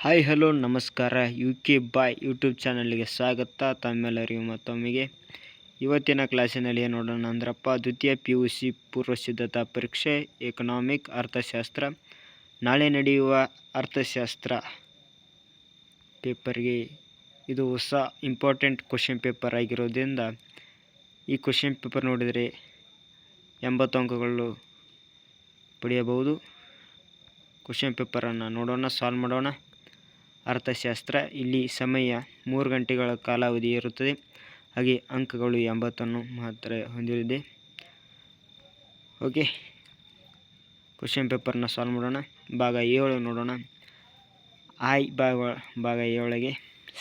Hi hello ನಮಸ್ಕಾರ. UK ಬಾಯ್ YouTube ಚಾನಲ್ಗೆ ಸ್ವಾಗತ. ತಮ್ಮೆಲ್ಲರಿಗೂ ಮತ್ತೊಮ್ಮೆಗೆ ಇವತ್ತಿನ ಕ್ಲಾಸಿನಲ್ಲಿ ಏನು ನೋಡೋಣ ಅಂದ್ರಪ್ಪ, ದ್ವಿತೀಯ PUC ಪೂರ್ವ ಸಿದ್ಧತಾ ಪರೀಕ್ಷೆ ಎಕನಾಮಿಕ್ ಅರ್ಥಶಾಸ್ತ್ರ. ನಾಳೆ ನಡೆಯುವ ಅರ್ಥಶಾಸ್ತ್ರ ಪೇಪರ್ಗೆ ಇದು ಹೊಸ ಇಂಪಾರ್ಟೆಂಟ್ ಕ್ವಶನ್ ಪೇಪರ್ ಆಗಿರೋದ್ರಿಂದ ಈ ಕ್ವಶನ್ ಪೇಪರ್ ನೋಡಿದರೆ 80 ಅಂಕಗಳು ಪಡೆಯಬಹುದು. ಕ್ವಶನ್ ಪೇಪರನ್ನು ನೋಡೋಣ, ಸಾಲ್ವ್ ಮಾಡೋಣ. ಅರ್ಥಶಾಸ್ತ್ರ, ಇಲ್ಲಿ ಸಮಯ 3 ಗಂಟೆಗಳ ಕಾಲಾವಧಿ ಇರುತ್ತದೆ. ಹಾಗೆ ಅಂಕಗಳು 80 ಮಾತ್ರ ಹೊಂದಿದೆ. ಓಕೆ, ಕ್ವಶನ್ ಪೇಪರ್ನ ಸಾಲ್ವ್ ಮಾಡೋಣ. ಭಾಗ 7 ನೋಡೋಣ. ಭಾಗ 7ಗೆ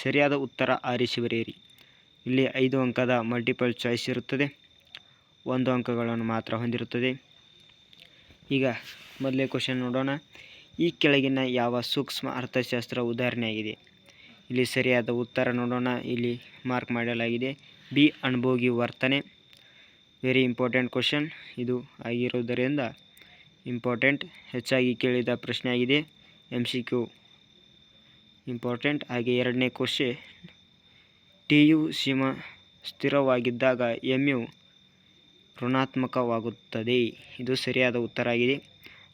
ಸರಿಯಾದ ಉತ್ತರ ಆರಿಸಿ ಬರೆಯಿರಿ. ಇಲ್ಲಿ 5 ಅಂಕದ ಮಲ್ಟಿಪಲ್ ಚಾಯ್ಸ್ ಇರುತ್ತದೆ, 1 ಅಂಕಗಳನ್ನು ಮಾತ್ರ ಹೊಂದಿರುತ್ತದೆ. ಈಗ ಮೊದಲೇ ಕ್ವಶನ್ ನೋಡೋಣ. ಈ ಕೆಳಗಿನ ಯಾವ ಸೂಕ್ಷ್ಮ ಅರ್ಥಶಾಸ್ತ್ರ ಉದಾಹರಣೆಯಾಗಿದೆ? ಇಲ್ಲಿ ಸರಿಯಾದ ಉತ್ತರ ನೋಡೋಣ. ಇಲ್ಲಿ ಮಾರ್ಕ್ ಮಾಡಲಾಗಿದೆ ಬಿ, ಅನುಭೋಗಿ ವರ್ತನೆ. ವೆರಿ ಇಂಪಾರ್ಟೆಂಟ್ ಕ್ವಶನ್ ಇದು ಆಗಿರುವುದರಿಂದ ಇಂಪಾರ್ಟೆಂಟ್, ಹೆಚ್ಚಾಗಿ ಕೇಳಿದ ಪ್ರಶ್ನೆ ಆಗಿದೆ. MCQ important. ಹಾಗೆ ಎರಡನೇ ಕ್ವಶನ್, TU ಸ್ಥಿರವಾಗಿದ್ದಾಗ MU ಋಣಾತ್ಮಕವಾಗುತ್ತದೆ. ಇದು ಸರಿಯಾದ ಉತ್ತರ ಆಗಿದೆ.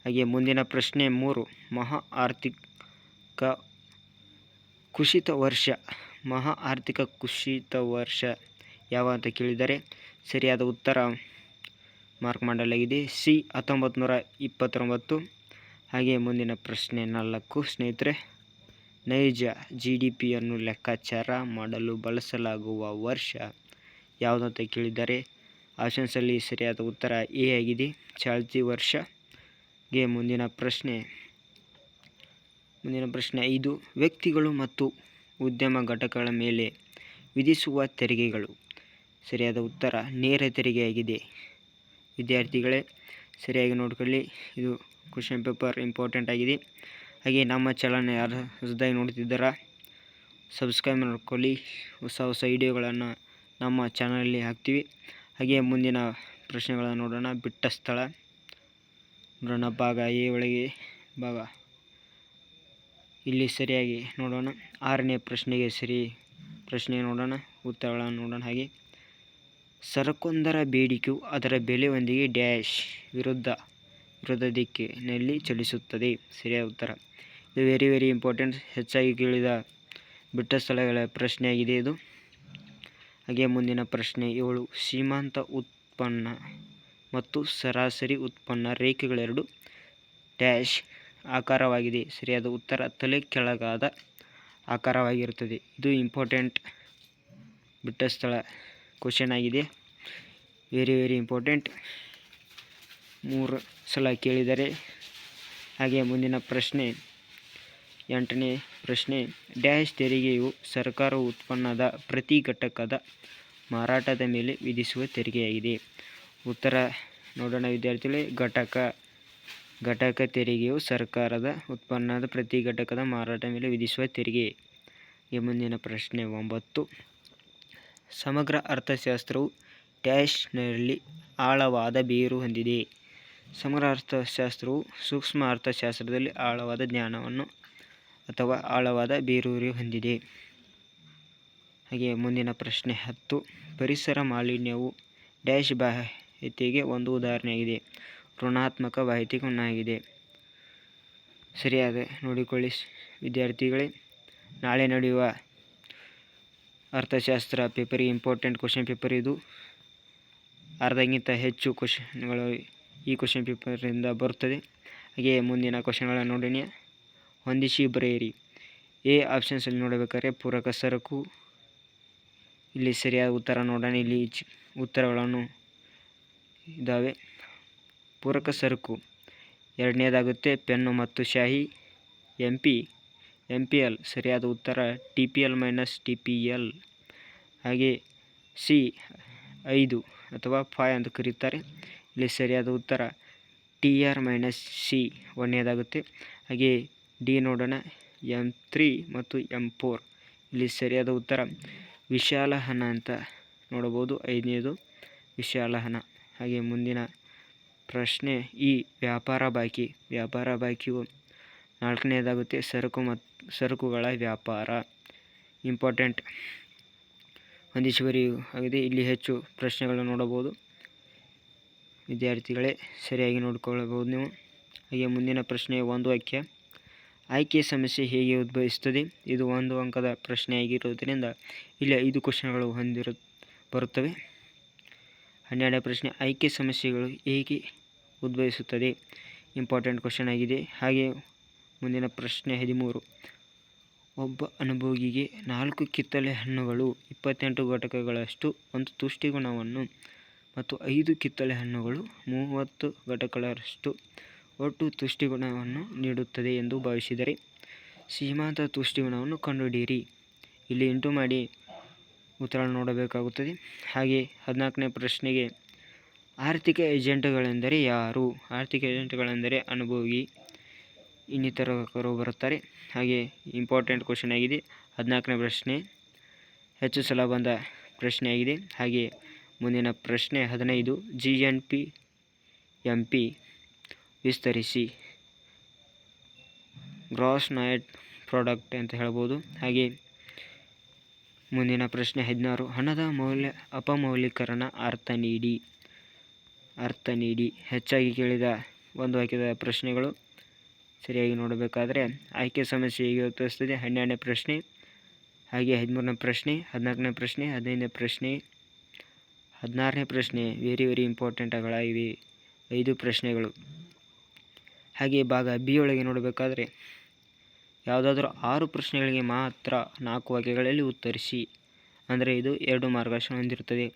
ಹಾಗೆ ಮುಂದಿನ ಪ್ರಶ್ನೆ 3, ಮಹಾ ಆರ್ಥಿಕ ಕುಸಿತ ವರ್ಷ ಯಾವ ಅಂತ ಕೇಳಿದರೆ ಸರಿಯಾದ ಉತ್ತರ ಮಾರ್ಕ್ ಮಾಡಲಾಗಿದೆ ಸಿ, 1929. ಹಾಗೆ ಮುಂದಿನ ಪ್ರಶ್ನೆ 4 ಸ್ನೇಹಿತರೆ, ನೈಜ GDPಯನ್ನು ಲೆಕ್ಕಾಚಾರ ಮಾಡಲು ಬಳಸಲಾಗುವ ವರ್ಷ ಯಾವುದಂತ ಕೇಳಿದ್ದಾರೆ. ಆಪ್ಷನ್ಸಲ್ಲಿ ಸರಿಯಾದ ಉತ್ತರ ಎ ಆಗಿದೆ, ಚಾಲ್ತಿ ವರ್ಷ. ಮುಂದಿನ ಪ್ರಶ್ನೆ 5, ವ್ಯಕ್ತಿಗಳು ಮತ್ತು ಉದ್ಯಮ ಘಟಕಗಳ ಮೇಲೆ ವಿಧಿಸುವ ತೆರಿಗೆಗಳು. ಸರಿಯಾದ ಉತ್ತರ ನೇರ ತೆರಿಗೆಯಾಗಿದೆ. ವಿದ್ಯಾರ್ಥಿಗಳೇ ಸರಿಯಾಗಿ ನೋಡ್ಕೊಳ್ಳಿ, ಇದು ಕ್ವಶನ್ ಪೇಪರ್ ಇಂಪಾರ್ಟೆಂಟ್ ಆಗಿದೆ. ಹಾಗೆ ನಮ್ಮ ಚಾನಲ್ನ ಯಾರು ಹೊಸದಾಗಿ ನೋಡ್ತಿದ್ದಾರಾ ಸಬ್ಸ್ಕ್ರೈಬ್ ಮಾಡ್ಕೊಳ್ಳಿ. ಹೊಸ ವಿಡಿಯೋಗಳನ್ನು ನಮ್ಮ ಚಾನಲಲ್ಲಿ ಹಾಕ್ತೀವಿ. ಹಾಗೆ ಮುಂದಿನ ಪ್ರಶ್ನೆಗಳನ್ನು ನೋಡೋಣ. ಬಿಟ್ಟ ಸ್ಥಳ ನೋಡೋಣ. ಭಾಗ ಎ ಒಳಗೆ ಇಲ್ಲಿ ಸರಿಯಾಗಿ ನೋಡೋಣ. 6ನೇ ಪ್ರಶ್ನೆಗೆ ಪ್ರಶ್ನೆ ನೋಡೋಣ, ಉತ್ತರಗಳನ್ನು ನೋಡೋಣ. ಹಾಗೆ ಸರಕೊಂದರ ಬೇಡಿಕೆಯು ಅದರ ಬೆಲೆಯೊಂದಿಗೆ ಡ್ಯಾಶ್ ವಿರುದ್ಧ ದಿಕ್ಕಿನಲ್ಲಿ ಚಲಿಸುತ್ತದೆ. ಸರಿಯಾದ ಉತ್ತರ. ಇದು ವೆರಿ ಇಂಪಾರ್ಟೆಂಟ್, ಹೆಚ್ಚಾಗಿ ಕೇಳಿದ ಬಿಟ್ಟ ಸ್ಥಳಗಳ ಪ್ರಶ್ನೆಯಾಗಿದೆ ಇದು. ಹಾಗೆ ಮುಂದಿನ ಪ್ರಶ್ನೆ 7, ಸೀಮಾಂತ ಉತ್ಪನ್ನ ಮತ್ತು ಸರಾಸರಿ ಉತ್ಪನ್ನ ರೇಖೆಗಳೆರಡು ಡ್ಯಾಶ್ ಆಕಾರವಾಗಿದೆ. ಸರಿಯಾದ ಉತ್ತರ ತಲೆ ಕೆಳಗಾದ ಆಕಾರವಾಗಿರುತ್ತದೆ. ಇದು ಇಂಪಾರ್ಟೆಂಟ್ ಬಿಟ್ಟ ಸ್ಥಳ ಕ್ವಶನ್ ಆಗಿದೆ. ವೆರಿ ಇಂಪಾರ್ಟೆಂಟ್, 3 ಸಲ ಕೇಳಿದರೆ. ಹಾಗೆ ಮುಂದಿನ ಪ್ರಶ್ನೆ 8ನೇ ಪ್ರಶ್ನೆ, ಡ್ಯಾಶ್ ತೆರಿಗೆಯು ಸರ್ಕಾರವು ಉತ್ಪನ್ನದ ಪ್ರತಿ ಘಟಕದ ಮಾರಾಟದ ಮೇಲೆ ವಿಧಿಸುವ ತೆರಿಗೆಯಾಗಿದೆ. ಉತ್ತರ ನೋಡೋಣ ವಿದ್ಯಾರ್ಥಿಗಳೇ. ಘಟಕ ತೆರಿಗೆಯು ಸರ್ಕಾರದ ಉತ್ಪನ್ನದ ಪ್ರತಿ ಘಟಕದ ಮಾರಾಟ ಮೇಲೆ ವಿಧಿಸುವ ತೆರಿಗೆ. ಮುಂದಿನ ಪ್ರಶ್ನೆ 9, ಸಮಗ್ರ ಅರ್ಥಶಾಸ್ತ್ರವು ಡ್ಯಾಶ್ನಲ್ಲಿ ಆಳವಾದ ಬೇರು ಹೊಂದಿದೆ. ಸಮಗ್ರ ಅರ್ಥಶಾಸ್ತ್ರವು ಸೂಕ್ಷ್ಮ ಅರ್ಥಶಾಸ್ತ್ರದಲ್ಲಿ ಆಳವಾದ ಜ್ಞಾನವನ್ನು ಅಥವಾ ಆಳವಾದ ಬೇರೂರಿ ಹೊಂದಿದೆ. ಹಾಗೆ ಮುಂದಿನ ಪ್ರಶ್ನೆ 10, ಪರಿಸರ ಮಾಲಿನ್ಯವು ಡ್ಯಾಶ್ ಬಾಹ್ಯತೆಗೆ ಒಂದು ಉದಾಹರಣೆಯಾಗಿದೆ. ಋಣಾತ್ಮಕ ಬಾಹ್ಯತೆಗೆ ಒಂದಾಗಿದೆ. ಸರಿಯಾದ ನೋಡಿಕೊಳ್ಳಿ ವಿದ್ಯಾರ್ಥಿಗಳೇ. ನಾಳೆ ನಡೆಯುವ ಅರ್ಥಶಾಸ್ತ್ರ ಪೇಪರಿಗೆ ಇಂಪಾರ್ಟೆಂಟ್ ಕ್ವಶನ್ ಪೇಪರ್ ಇದು. ಅರ್ಧಕ್ಕಿಂತ ಹೆಚ್ಚು ಕ್ವಶನ್ಗಳು ಈ ಕ್ವಶನ್ ಪೇಪರಿಂದ ಬರುತ್ತದೆ. ಹಾಗೆ ಮುಂದಿನ ಕ್ವಶನ್ಗಳನ್ನು ನೋಡೋಣ. ಹೊಂದಿಸಿ ಬರೆಯಿರಿ. ಎ ಆಪ್ಷನ್ಸಲ್ಲಿ ನೋಡಬೇಕಾದ್ರೆ ಪೂರಕ ಸರಕು. ಇಲ್ಲಿ ಸರಿಯಾದ ಉತ್ತರ ನೋಡೋಣ. ಇಲ್ಲಿ ಉತ್ತರಗಳನ್ನು ಇದ್ದಾವೆ. ಪೂರಕ ಸರಕು ಎರಡನೇದಾಗುತ್ತೆ ಪೆನ್ನು ಮತ್ತು ಶಾಯಿ. MPL ಸರಿಯಾದ ಉತ್ತರ TPL - TPL. ಹಾಗೆ ಸಿ 5 ಅಥವಾ 5 ಅಂತ ಕರೀತಾರೆ. ಇಲ್ಲಿ ಸರಿಯಾದ ಉತ್ತರ TR - C ಒಂದನೇದಾಗುತ್ತೆ. ಹಾಗೆ ಡಿ ನೋಡೋಣ, M3 ಮತ್ತು M4. ಇಲ್ಲಿ ಸರಿಯಾದ ಉತ್ತರ ವಿಶಾಲಹನ ಅಂತ ನೋಡಬಹುದು, 5ನೇದು ವಿಶಾಲಹನ. ಹಾಗೆ ಮುಂದಿನ ಪ್ರಶ್ನೆ ಈ ವ್ಯಾಪಾರ ಬಾಕಿಯು 4ನೇದಾಗುತ್ತೆ. ಸರಕುಗಳ ವ್ಯಾಪಾರ. ಇಂಪಾರ್ಟೆಂಟ್ ಹೊಂದಿಸಿ ಆಗಿದೆ. ಇಲ್ಲಿ ಹೆಚ್ಚು ಪ್ರಶ್ನೆಗಳನ್ನು ನೋಡಬಹುದು ವಿದ್ಯಾರ್ಥಿಗಳೇ, ಸರಿಯಾಗಿ ನೋಡಿಕೊಳ್ಳಬಹುದು ನೀವು. ಹಾಗೆ ಮುಂದಿನ ಪ್ರಶ್ನೆ, ಒಂದು ವಾಕ್ಯ. ಆಯ್ಕೆ ಸಮಸ್ಯೆ ಹೇಗೆ ಉದ್ಭವಿಸುತ್ತದೆ? ಇದು 1 ಅಂಕದ ಪ್ರಶ್ನೆಯಾಗಿರುವುದರಿಂದ ಇಲ್ಲಿ 5 ಕ್ವಶನ್ಗಳು ಬರುತ್ತವೆ. 12ನೇ ಪ್ರಶ್ನೆ, ಆಯ್ಕೆ ಸಮಸ್ಯೆಗಳು ಹೇಗೆ ಉದ್ಭವಿಸುತ್ತದೆ? ಇಂಪಾರ್ಟೆಂಟ್ ಕ್ವಶನ್ ಆಗಿದೆ. ಹಾಗೆ ಮುಂದಿನ ಪ್ರಶ್ನೆ 13, ಒಬ್ಬ ಅನುಭೋಗಿಗೆ 4 ಕಿತ್ತಳೆ ಹಣ್ಣುಗಳು 28 ಘಟಕಗಳಷ್ಟು ಒಂದು ತುಷ್ಟಿಗುಣವನ್ನು ಮತ್ತು 5 ಕಿತ್ತಳೆ ಹಣ್ಣುಗಳು 30 ಘಟಕಗಳಷ್ಟು ಒಟ್ಟು ತುಷ್ಟಿಗುಣವನ್ನು ನೀಡುತ್ತದೆ ಎಂದು ಭಾವಿಸಿದರೆ ಸೀಮಾಂತ ತುಷ್ಟಿಗುಣವನ್ನು ಕಂಡುಹಿಡಿಯಿರಿ. ಇಲ್ಲಿ ಇಂಟು ಮಾಡಿ ಉತ್ತರ ನೋಡಬೇಕಾಗುತ್ತದೆ. ಹಾಗೆ 14ನೇ ಪ್ರಶ್ನೆಗೆ, ಆರ್ಥಿಕ ಏಜೆಂಟ್ಗಳೆಂದರೆ ಯಾರು? ಆರ್ಥಿಕ ಏಜೆಂಟ್ಗಳೆಂದರೆ ಅನುಭೋಗಿ, ಇನ್ನಿತರರು ಬರುತ್ತಾರೆ. ಹಾಗೆ ಇಂಪಾರ್ಟೆಂಟ್ ಕ್ವಶನ್ ಆಗಿದೆ. 14ನೇ ಪ್ರಶ್ನೆ ಹೆಚ್ಚು ಸಲ ಬಂದ ಪ್ರಶ್ನೆಯಾಗಿದೆ. ಹಾಗೆ ಮುಂದಿನ ಪ್ರಶ್ನೆ 15, GNP ವಿಸ್ತರಿಸಿ, ಗ್ರಾಸ್ ನಾಟ್ ಪ್ರಾಡಕ್ಟ್ ಅಂತ ಹೇಳ್ಬೋದು. ಹಾಗೆ ಮುಂದಿನ ಪ್ರಶ್ನೆ 16, ಹಣದ ಅಪಮೌಲ್ಯೀಕರಣ ಅರ್ಥ ನೀಡಿ. ಹೆಚ್ಚಾಗಿ ಕೇಳಿದ ಒಂದು ವಾಕ್ಯದ ಪ್ರಶ್ನೆಗಳು ಸರಿಯಾಗಿ ನೋಡಬೇಕಾದರೆ ಆಯ್ಕೆ ಸಮಸ್ಯೆ ಹೇಗೆ ಉತ್ತರಿಸುತ್ತದೆ? 12ನೇ ಪ್ರಶ್ನೆ, ಹಾಗೆ 13ನೇ ಪ್ರಶ್ನೆ, 14ನೇ ಪ್ರಶ್ನೆ, 15ನೇ ಪ್ರಶ್ನೆ, 16ನೇ ಪ್ರಶ್ನೆ ವೆರಿ ಇಂಪಾರ್ಟೆಂಟ್ಗಳಾಗಿವೆ, 5 ಪ್ರಶ್ನೆಗಳು. ಹಾಗೆ ಭಾಗ ಬಿ ಒಳಗೆ ನೋಡಬೇಕಾದ್ರೆ ಯಾವುದಾದ್ರೂ 6 ಪ್ರಶ್ನೆಗಳಿಗೆ ಮಾತ್ರ 4 ವಾಕ್ಯಗಳಲ್ಲಿ ಉತ್ತರಿಸಿ, ಅಂದರೆ ಇದು 2 ಮಾರ್ಗದರ್ಶನ ಹೊಂದಿರುತ್ತದೆ.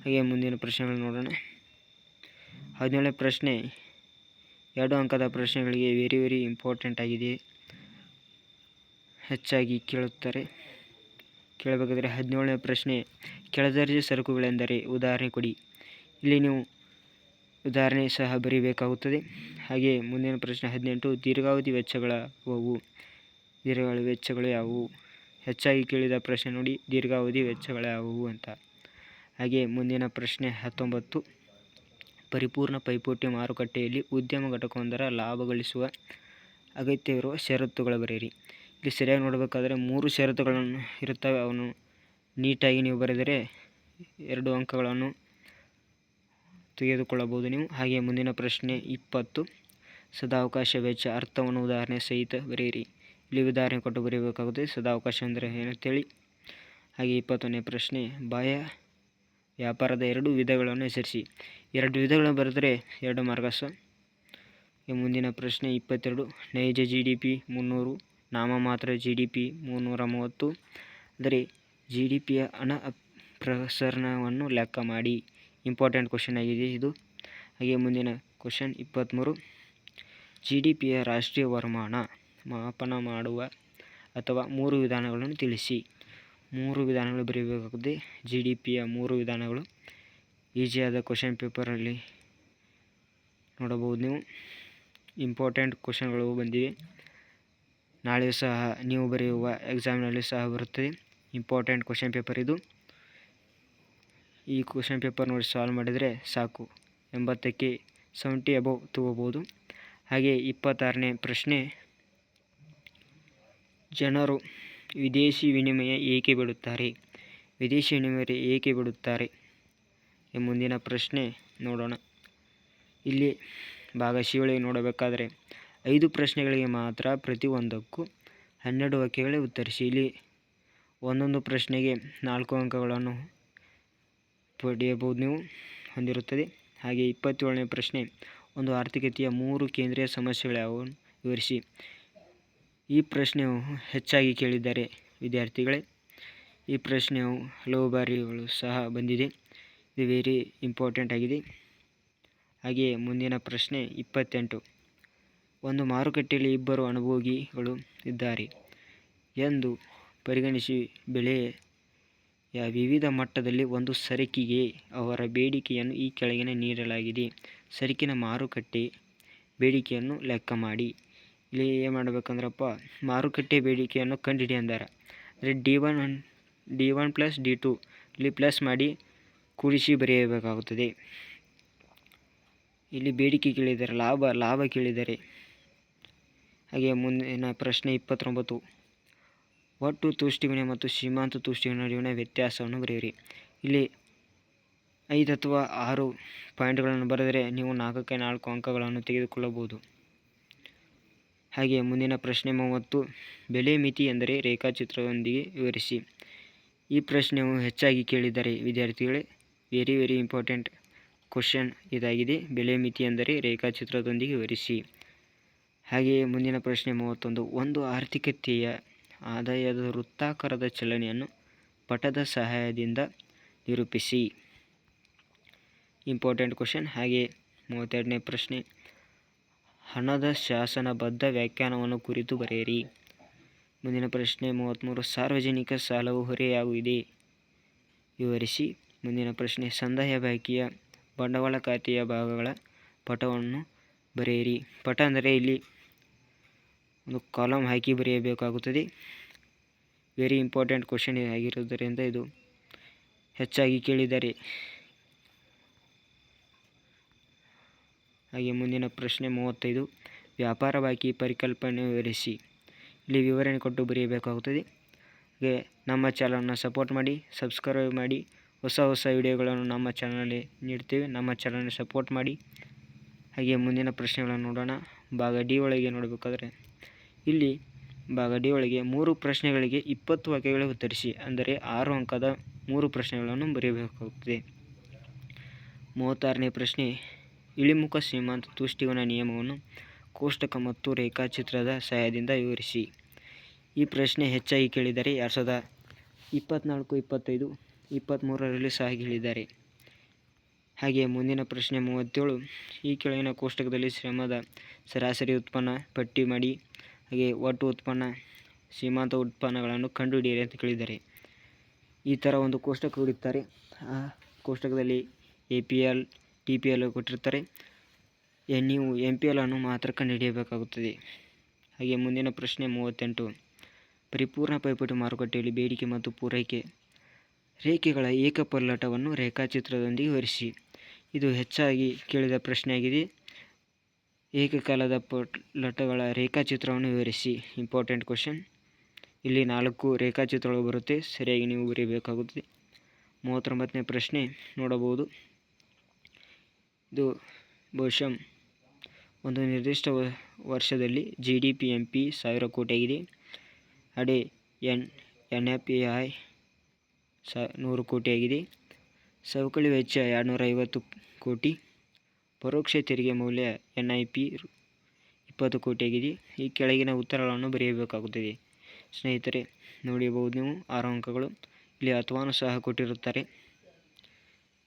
ಹಾಗೆ ಮುಂದಿನ ಪ್ರಶ್ನೆಗಳು ನೋಡೋಣ. 17ನೇ ಪ್ರಶ್ನೆ 2 ಅಂಕದ ಪ್ರಶ್ನೆಗಳಿಗೆ ವೆರಿ ಇಂಪಾರ್ಟೆಂಟ್ ಆಗಿದೆ, ಹೆಚ್ಚಾಗಿ ಕೇಳಬೇಕಾದರೆ 17ನೇ ಪ್ರಶ್ನೆ, ಕೆಳದರ್ಜೆ ಸರಕುಗಳೆಂದರೆ ಉದಾಹರಣೆ ಕೊಡಿ. ಇಲ್ಲಿ ನೀವು ಉದಾಹರಣೆ ಸಹ ಬರೀಬೇಕಾಗುತ್ತದೆ. ಹಾಗೆ ಮುಂದಿನ ಪ್ರಶ್ನೆ 18, ದೀರ್ಘಾವಧಿ ವೆಚ್ಚಗಳು ಯಾವುವು? ಹೆಚ್ಚಾಗಿ ಕೇಳಿದ ಪ್ರಶ್ನೆ ನೋಡಿ, ದೀರ್ಘಾವಧಿ ವೆಚ್ಚಗಳು ಯಾವುವು ಅಂತ. ಹಾಗೆ ಮುಂದಿನ ಪ್ರಶ್ನೆ 19, ಪರಿಪೂರ್ಣ ಪೈಪೋಟಿ ಮಾರುಕಟ್ಟೆಯಲ್ಲಿ ಉದ್ಯಮ ಘಟಕವೊಂದರ ಲಾಭ ಗಳಿಸುವ ಅಗತ್ಯವಿರುವ ಷರತ್ತುಗಳು ಬರೆಯಿರಿ. ಇಲ್ಲಿ ಸರಿಯಾಗಿ ನೋಡಬೇಕಾದ್ರೆ 3 ಷರತ್ತುಗಳನ್ನು ಇರುತ್ತವೆ. ಅವನ್ನು ನೀಟಾಗಿ ನೀವು ಬರೆದರೆ 2 ಅಂಕಗಳನ್ನು ತೆಗೆದುಕೊಳ್ಳಬಹುದು ನೀವು. ಹಾಗೆ ಮುಂದಿನ ಪ್ರಶ್ನೆ 20, ಸದಾವಕಾಶ ವೆಚ್ಚ ಅರ್ಥವನ್ನು ಉದಾಹರಣೆ ಸಹಿತ ಬರೆಯಿರಿ. ಇಲ್ಲಿ ಉದಾಹರಣೆ ಕೊಟ್ಟು ಬರೆಯಬೇಕಾಗುತ್ತೆ ಸದಾವಕಾಶ ಅಂದರೆ ಏನಂತೇಳಿ. ಹಾಗೆ 21ನೇ ಪ್ರಶ್ನೆ, ಬಾಹ್ಯ ವ್ಯಾಪಾರದ 2 ವಿಧಗಳನ್ನು ಹೆಸರಿಸಿ. 2 ವಿಧಗಳನ್ನು ಬರೆದರೆ 2 ಮಾರ್ಕ್ಸ್. ಮುಂದಿನ ಪ್ರಶ್ನೆ 22, ನೈಜ GDP 300, ನಾಮಮಾತ್ರ GDP 330, ಅಂದರೆ GDPಯ ಹಣ ಪ್ರಸರಣವನ್ನು ಲೆಕ್ಕ ಮಾಡಿ. ಇಂಪಾರ್ಟೆಂಟ್ ಕ್ವಶನ್ ಆಗಿದೆ ಇದು. ಹಾಗೆ ಮುಂದಿನ ಕ್ವಶನ್ 23, GDPಯ ರಾಷ್ಟ್ರೀಯ ವರಮಾನ ಮಾಪನ ಮಾಡುವ ಅಥವಾ 3 ವಿಧಾನಗಳನ್ನು ತಿಳಿಸಿ. 3 ವಿಧಾನಗಳು ಬರೆಯಬೇಕಾಗುತ್ತೆ. GDPಯ 3 ವಿಧಾನಗಳು ಈಸಿಯಾದ ಕ್ವಶನ್ ಪೇಪರಲ್ಲಿ ನೋಡಬಹುದು ನೀವು. ಇಂಪಾರ್ಟೆಂಟ್ ಕ್ವಶನ್ಗಳು ಬಂದಿವೆ. ನಾಳೆಯೂ ಸಹ ನೀವು ಬರೆಯುವ ಎಕ್ಸಾಮ್ನಲ್ಲಿ ಸಹ ಬರುತ್ತದೆ. ಇಂಪಾರ್ಟೆಂಟ್ ಕ್ವಶನ್ ಪೇಪರ್ ಇದು. ಈ ಕ್ವಶನ್ ಪೇಪರ್ ನೋಡಿ ಸಾಲ್ವ್ ಮಾಡಿದರೆ ಸಾಕು, 80ಕ್ಕೆ 70 ಅಬೌವ್ ತಗೋಬೋದು. ಹಾಗೆ 26ನೇ ಪ್ರಶ್ನೆ, ಜನರು ವಿದೇಶಿ ವಿನಿಮಯ ಏಕೆ ಬಿಡುತ್ತಾರೆ? ಮುಂದಿನ ಪ್ರಶ್ನೆ ನೋಡೋಣ. ಇಲ್ಲಿ ಭಾಗ ಸಿ ಒಳಗೆ ನೋಡಬೇಕಾದರೆ 5 ಪ್ರಶ್ನೆಗಳಿಗೆ ಮಾತ್ರ ಪ್ರತಿಯೊಂದಕ್ಕೂ 12 ವಾಕ್ಯಗಳೇ ಉತ್ತರಿಸಿ. ಇಲ್ಲಿ ಒಂದೊಂದು ಪ್ರಶ್ನೆಗೆ 4 ಅಂಕಗಳನ್ನು ಪಡೆಯಬಹುದು ನೀವು ಹೊಂದಿರುತ್ತದೆ. ಹಾಗೆ 27ನೇ ಪ್ರಶ್ನೆ, ಒಂದು ಆರ್ಥಿಕತೆಯ 3 ಕೇಂದ್ರೀಯ ಸಮಸ್ಯೆಗಳ್ಯಾವು ವಿವರಿಸಿ. ಈ ಪ್ರಶ್ನೆಯು ಹೆಚ್ಚಾಗಿ ಕೇಳಿದ್ದಾರೆ ವಿದ್ಯಾರ್ಥಿಗಳೇ. ಈ ಪ್ರಶ್ನೆಯು ಹಲವು ಬಾರಿಗಳು ಸಹ ಬಂದಿದೆ. ಇದು ವೆರಿ ಇಂಪಾರ್ಟೆಂಟ್ ಆಗಿದೆ. ಹಾಗೆ ಮುಂದಿನ ಪ್ರಶ್ನೆ 28, ಒಂದು ಮಾರುಕಟ್ಟೆಯಲ್ಲಿ 2 ಅನುಭೋಗಿಗಳು ಇದ್ದಾರೆ ಎಂದು ಪರಿಗಣಿಸಿ ಬೆಲೆಯ ವಿವಿಧ ಮಟ್ಟದಲ್ಲಿ ಒಂದು ಸರಕಿಗೆ ಅವರ ಬೇಡಿಕೆಯನ್ನು ಈ ಕೆಳಗಿನ ನೀಡಲಾಗಿದೆ. ಸರಕಿನ ಮಾರುಕಟ್ಟೆ ಬೇಡಿಕೆಯನ್ನು ಲೆಕ್ಕ ಮಾಡಿ. ಇಲ್ಲಿ ಏನು ಮಾಡಬೇಕಂದ್ರಪ್ಪ, ಮಾರುಕಟ್ಟೆ ಬೇಡಿಕೆಯನ್ನು ಕಂಡುಹಿಡಿ ಅಂದಾರ. ಅಂದರೆ D1 + D2 ಇಲ್ಲಿ ಪ್ಲಸ್ ಮಾಡಿ ಕೂಡಿಸಿ ಬರೆಯಬೇಕಾಗುತ್ತದೆ. ಇಲ್ಲಿ ಬೇಡಿಕೆ ಕೇಳಿದ್ದಾರೆ, ಲಾಭ ಕೇಳಿದ್ದಾರೆ. ಹಾಗೆ ಮುಂದಿನ ಪ್ರಶ್ನೆ 29. ಒಟ್ಟು ತೂಷ್ಟಿಗುಣ ಮತ್ತು ಸೀಮಾಂತ ತೂಷ್ಟಿಗುಣ ನಡುವಿನ ವ್ಯತ್ಯಾಸವನ್ನು ಬರೆಯಿರಿ. ಇಲ್ಲಿ 5 ಅಥವಾ 6 ಪಾಯಿಂಟ್ಗಳನ್ನು ಬರೆದರೆ ನೀವು 4ಕ್ಕೆ 4 ಅಂಕಗಳನ್ನು ತೆಗೆದುಕೊಳ್ಳಬಹುದು. ಹಾಗೆ ಮುಂದಿನ ಪ್ರಶ್ನೆ 30. ಬೆಲೆ ಮಿತಿ ಎಂದರೆ ರೇಖಾಚಿತ್ರದೊಂದಿಗೆ ವಿವರಿಸಿ. ಈ ಪ್ರಶ್ನೆಯು ಹೆಚ್ಚಾಗಿ ಕೇಳಿದ್ದಾರೆ ವಿದ್ಯಾರ್ಥಿಗಳೇ. ವೆರಿ ಇಂಪಾರ್ಟೆಂಟ್ ಕ್ವಶನ್ ಇದಾಗಿದೆ. ಬೆಲೆ ಮಿತಿ ಎಂದರೆ ರೇಖಾಚಿತ್ರದೊಂದಿಗೆ ವಿವರಿಸಿ. ಹಾಗೆಯೇ ಮುಂದಿನ ಪ್ರಶ್ನೆ 31. ಒಂದು ಆರ್ಥಿಕತೆಯ ಆದಾಯದ ವೃತ್ತಾಕಾರದ ಚಲನೆಯನ್ನು ಪಟದ ಸಹಾಯದಿಂದ ನಿರೂಪಿಸಿ. Important question. ಹಾಗೆ 32ನೇ ಪ್ರಶ್ನೆ. ಹಣದ ಶಾಸನಬದ್ಧ ವ್ಯಾಖ್ಯಾನವನ್ನು ಕುರಿತು ಬರೆಯಿರಿ. ಮುಂದಿನ ಪ್ರಶ್ನೆ 33. ಸಾರ್ವಜನಿಕ ಸಾಲವು ಹೊರೆಯಾಗಿದೆ, ವಿವರಿಸಿ. ಮುಂದಿನ ಪ್ರಶ್ನೆ. ಸಂದಾಯ ಬಾಕಿಯ ಬಂಡವಾಳ ಖಾತೆಯ ಭಾಗಗಳ ಪಟವನ್ನು ಬರೆಯಿರಿ. ಪಟ ಅಂದರೆ ಇಲ್ಲಿ ಒಂದು ಕಾಲಮ್ ಹಾಕಿ ಬರೆಯಬೇಕಾಗುತ್ತದೆ. ವೆರಿ ಇಂಪಾರ್ಟೆಂಟ್ ಕ್ವಶನ್ ಆಗಿರುವುದರಿಂದ ಇದು ಹೆಚ್ಚಾಗಿ ಕೇಳಿದ್ದಾರೆ. ಹಾಗೆ ಮುಂದಿನ ಪ್ರಶ್ನೆ 35. ವ್ಯಾಪಾರ ಬಾಕಿ ಪರಿಕಲ್ಪನೆ ವಿವರಿಸಿ. ಇಲ್ಲಿ ವಿವರಣೆ ಕೊಟ್ಟು ಬರೆಯಬೇಕಾಗುತ್ತದೆ. ಹಾಗೆ ನಮ್ಮ ಚಾನಲನ್ನು ಸಪೋರ್ಟ್ ಮಾಡಿ, ಸಬ್ಸ್ಕ್ರೈಬ್ ಮಾಡಿ. ಹೊಸ ವಿಡಿಯೋಗಳನ್ನು ನಮ್ಮ ಚಾನಲಲ್ಲಿ ನೀಡ್ತೇವೆ. ನಮ್ಮ ಚಾನಲ್ನ ಸಪೋರ್ಟ್ ಮಾಡಿ. ಹಾಗೆ ಮುಂದಿನ ಪ್ರಶ್ನೆಗಳನ್ನು ನೋಡೋಣ. ಭಾಗ ಡಿ ಒಳಗೆ ನೋಡಬೇಕಾದ್ರೆ ಇಲ್ಲಿ ಭಾಗ ಡಿ ಒಳಗೆ 3 ಪ್ರಶ್ನೆಗಳಿಗೆ 20 ವಾಕ್ಯಗಳು ಉತ್ತರಿಸಿ. ಅಂದರೆ 6 ಅಂಕದ 3 ಪ್ರಶ್ನೆಗಳನ್ನು ಬರೆಯಬೇಕಾಗುತ್ತದೆ. 36ನೇ ಪ್ರಶ್ನೆ. ಇಳಿಮುಖ ಸೀಮಾಂತ ತೂಷ್ಟಿಗುಣ ನಿಯಮವನ್ನು ಕೋಷ್ಟಕ ಮತ್ತು ರೇಖಾಚಿತ್ರದ ಸಹಾಯದಿಂದ ವಿವರಿಸಿ. ಈ ಪ್ರಶ್ನೆ ಹೆಚ್ಚಾಗಿ ಕೇಳಿದರೆ 2024, 25, 23ರಲ್ಲಿ ಸಹ ಕೇಳಿದ್ದಾರೆ. ಹಾಗೆ ಮುಂದಿನ ಪ್ರಶ್ನೆ 37. ಈ ಕೆಳಗಿನ ಕೋಷ್ಟಕದಲ್ಲಿ ಶ್ರಮದ ಸರಾಸರಿ ಉತ್ಪನ್ನ ಪಟ್ಟಿ ಮಾಡಿ. ಹಾಗೆ ಒಟ್ಟು ಉತ್ಪನ್ನ, ಸೀಮಾಂತ ಉತ್ಪನ್ನಗಳನ್ನು ಕಂಡುಹಿಡಿಯಿರಿ ಅಂತ ಕೇಳಿದ್ದಾರೆ. ಈ ಥರ ಒಂದು ಕೋಷ್ಟಕ ಕೊಡುತ್ತಾರೆ. ಆ ಕೋಷ್ಟಕದಲ್ಲಿ APL, TPL ಕೊಟ್ಟಿರ್ತಾರೆ. ನೀವು MPL ಅನ್ನು ಮಾತ್ರ ಕಂಡುಹಿಡಿಯಬೇಕಾಗುತ್ತದೆ. ಹಾಗೆ ಮುಂದಿನ ಪ್ರಶ್ನೆ 38. ಪರಿಪೂರ್ಣ ಪೈಪೋಟಿ ಮಾರುಕಟ್ಟೆಯಲ್ಲಿ ಬೇಡಿಕೆ ಮತ್ತು ಪೂರೈಕೆ ರೇಖೆಗಳ ಏಕಪಲ್ಲಟವನ್ನು ರೇಖಾಚಿತ್ರದೊಂದಿಗೆ ವಿವರಿಸಿ. ಇದು ಹೆಚ್ಚಾಗಿ ಕೇಳಿದ ಪ್ರಶ್ನೆಯಾಗಿದೆ. ಏಕಕಾಲದ ಪಲ್ಲಟಗಳ ರೇಖಾಚಿತ್ರವನ್ನು ವಿವರಿಸಿ. Important question. ಇಲ್ಲಿ 4 ರೇಖಾಚಿತ್ರಗಳು ಬರುತ್ತೆ. ಸರಿಯಾಗಿ ನೀವು ಬರೆಯಬೇಕಾಗುತ್ತದೆ. 39ನೇ ಪ್ರಶ್ನೆ ನೋಡಬಹುದು. ಇದು ಬಹುಶಃ ಒಂದು ನಿರ್ದಿಷ್ಟ ವರ್ಷದಲ್ಲಿ GDP MP 1000 ಕೋಟಿಯಾಗಿದೆ. ಅದೇ NFAI 100 ಕೋಟಿಯಾಗಿದೆ. ಸವಕಳಿ ವೆಚ್ಚ 250 ಕೋಟಿ. ಪರೋಕ್ಷ ತೆರಿಗೆ ಮೌಲ್ಯ NIP 20 ಕೋಟಿಯಾಗಿದೆ. ಈ ಕೆಳಗಿನ ಉತ್ತರಗಳನ್ನು ಬರೆಯಬೇಕಾಗುತ್ತದೆ. ಸ್ನೇಹಿತರೆ ನೋಡಬಹುದು ನೀವು 6 ಅಂಕಗಳು. ಇಲ್ಲಿ ಅಥವಾನು ಸಹ ಕೊಟ್ಟಿರುತ್ತಾರೆ.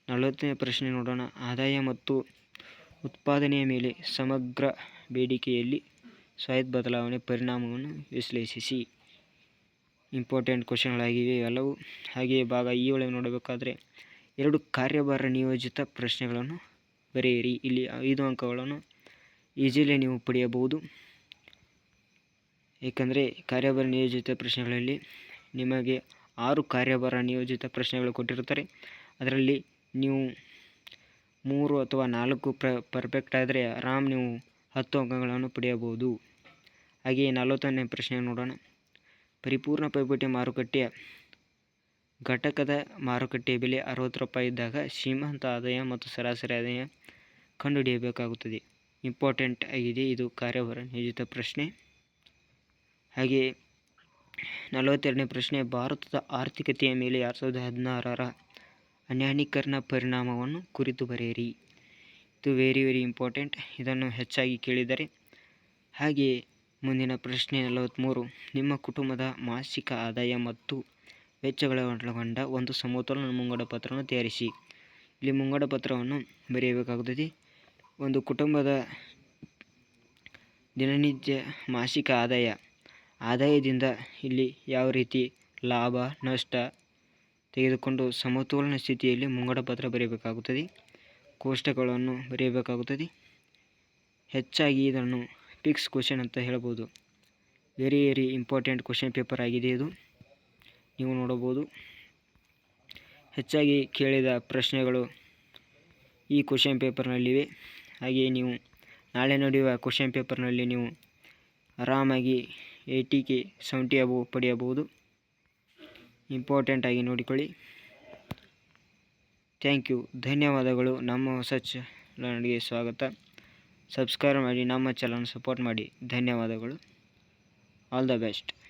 40ನೇ ಪ್ರಶ್ನೆ ನೋಡೋಣ. ಆದಾಯ ಮತ್ತು ಉತ್ಪಾದನೆಯ ಮೇಲೆ ಸಮಗ್ರ ಬೇಡಿಕೆಯಲ್ಲಿ ಸ್ವಾಯತ್ತ ಬದಲಾವಣೆ ಪರಿಣಾಮವನ್ನು ವಿಶ್ಲೇಷಿಸಿ. ಇಂಪಾರ್ಟೆಂಟ್ ಕ್ವಶನ್ಗಳಾಗಿವೆ ಇವೆಲ್ಲವೂ. ಹಾಗೆಯೇ ಭಾಗ ಈ ಒಳಗೆ ನೋಡಬೇಕಾದ್ರೆ 2 ಕಾರ್ಯಭಾರ ನಿಯೋಜಿತ ಪ್ರಶ್ನೆಗಳನ್ನು ಬರೆಯಿರಿ. ಇಲ್ಲಿ 5 ಅಂಕಗಳನ್ನು ಈಸಿಲಿ ನೀವು ಪಡೆಯಬಹುದು. ಏಕೆಂದರೆ ಕಾರ್ಯಭಾರ ನಿಯೋಜಿತ ಪ್ರಶ್ನೆಗಳಲ್ಲಿ ನಿಮಗೆ 6 ಕಾರ್ಯಭಾರ ನಿಯೋಜಿತ ಪ್ರಶ್ನೆಗಳು ಕೊಟ್ಟಿರುತ್ತಾರೆ. ಅದರಲ್ಲಿ ನೀವು 3 ಅಥವಾ 4 ಪರ್ಫೆಕ್ಟ್ ಆದರೆ ಆರಾಮ್ ನೀವು 10 ಅಂಕಗಳನ್ನು ಪಡೆಯಬಹುದು. ಹಾಗೆಯೇ 40ನೇ ಪ್ರಶ್ನೆ ನೋಡೋಣ. ಪರಿಪೂರ್ಣ ಪೈಪೋಟಿ ಮಾರುಕಟ್ಟೆಯ ಘಟಕದ ಮಾರುಕಟ್ಟೆ ಬೆಲೆ 60 ರೂಪಾಯಿ ಇದ್ದಾಗ ಸೀಮಾಂತ ಆದಾಯ ಮತ್ತು ಸರಾಸರಿ ಆದಾಯ ಕಂಡುಹಿಡಿಯಬೇಕಾಗುತ್ತದೆ. ಇಂಪಾರ್ಟೆಂಟ್ ಆಗಿದೆ. ಇದು ಕಾರ್ಯಭಾರ ನಿಯೋಜಿತ ಪ್ರಶ್ನೆ. ಹಾಗೆಯೇ 42ನೇ ಪ್ರಶ್ನೆ. ಭಾರತದ ಆರ್ಥಿಕತೆಯ ಮೇಲೆ 2016ರ ಅನ್ಯಾಯೀಕರಣ ಪರಿಣಾಮವನ್ನು ಕುರಿತು ಬರೆಯಿರಿ. ಇದು ವೆರಿ ಇಂಪಾರ್ಟೆಂಟ್. ಇದನ್ನು ಹೆಚ್ಚಾಗಿ ಕೇಳಿದ್ದಾರೆ. ಹಾಗೆಯೇ ಮುಂದಿನ ಪ್ರಶ್ನೆ 43. ನಿಮ್ಮ ಕುಟುಂಬದ ಮಾಸಿಕ ಆದಾಯ ಮತ್ತು ವೆಚ್ಚಗಳನ್ನೊಳಗೊಂಡ ಒಂದು ಸಮತೋಲನ ಮುಂಗಡ ಪತ್ರವನ್ನು ತಯಾರಿಸಿ. ಇಲ್ಲಿ ಮುಂಗಡ ಪತ್ರವನ್ನು ಬರೆಯಬೇಕಾಗುತ್ತದೆ. ಒಂದು ಕುಟುಂಬದ ದಿನನಿತ್ಯ ಮಾಸಿಕ ಆದಾಯದಿಂದ ಇಲ್ಲಿ ಯಾವ ರೀತಿ ಲಾಭ ನಷ್ಟ ತೆಗೆದುಕೊಂಡು ಸಮತೋಲನ ಸ್ಥಿತಿಯಲ್ಲಿ ಮುಂಗಡ ಪತ್ರ ಬರೆಯಬೇಕಾಗುತ್ತದೆ. ಕೋಷ್ಟಕಗಳನ್ನು ಬರೆಯಬೇಕಾಗುತ್ತದೆ. ಹೆಚ್ಚಾಗಿ ಇದನ್ನು ಫಿಕ್ಸ್ ಕ್ವಶನ್ ಅಂತ ಹೇಳ್ಬೋದು. ವೆರಿ ಇಂಪಾರ್ಟೆಂಟ್ ಕ್ವಶನ್ ಪೇಪರ್ ಆಗಿದೆ ಇದು. ನೀವು ನೋಡಬಹುದು. ಹೆಚ್ಚಾಗಿ ಕೇಳಿದ ಪ್ರಶ್ನೆಗಳು ಈ ಕ್ವಶನ್ ಪೇಪರ್ನಲ್ಲಿವೆ. ಹಾಗೆಯೇ ನೀವು ನಾಳೆ ನಡೆಯುವ ಕ್ವಶನ್ ಪೇಪರ್ನಲ್ಲಿ ನೀವು ಆರಾಮಾಗಿ 80K 70 ಅಬೋ ಪಡೆಯಬಹುದು. ಇಂಪಾರ್ಟೆಂಟ್ ಆಗಿ ನೋಡಿಕೊಳ್ಳಿ. ಥ್ಯಾಂಕ್ ಯು, ಧನ್ಯವಾದಗಳು. ನಮ್ಮ ಹೊಸ ಚಾನಲ್ಗೆ ಸ್ವಾಗತ. ಸಬ್ಸ್ಕ್ರೈಬ್ ಮಾಡಿ, ನಮ್ಮ ಚಾನಲ್ ಸಪೋರ್ಟ್ ಮಾಡಿ. ಧನ್ಯವಾದಗಳು. All the best.